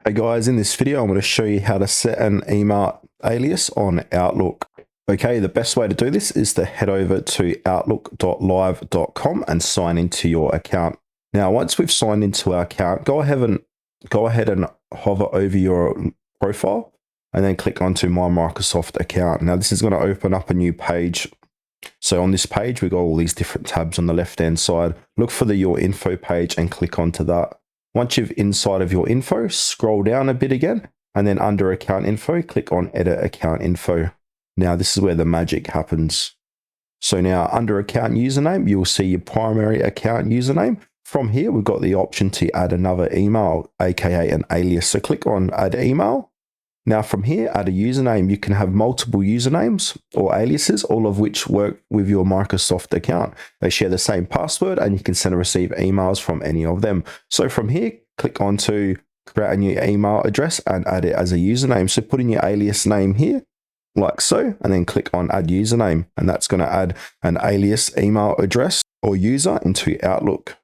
Hey guys, in this video I'm going to show you how to set an email alias on Outlook. Okay, the best way to do this is to head over to outlook.live.com and sign into your account. Now, once we've signed into our account, go ahead and hover over your profile and then click onto My Microsoft Account. Now, this is going to open up a new page. So on this page, we've got all these different tabs on the left-hand side. Look for the Your Info page and click onto that. Once you're inside of your info, scroll down a bit again, and then under account info, click on edit account info. Now this is where the magic happens. So now under account username, you'll see your primary account username. From here, we've got the option to add another email, aka an alias. So click on add email. Now from here, add a username. You can have multiple usernames or aliases, all of which work with your Microsoft account. They share the same password and you can send and receive emails from any of them. So from here, click on to create a new email address and add it as a username. So put in your alias name here, like so, and then click on add username. And that's going to add an alias email address or user into Outlook.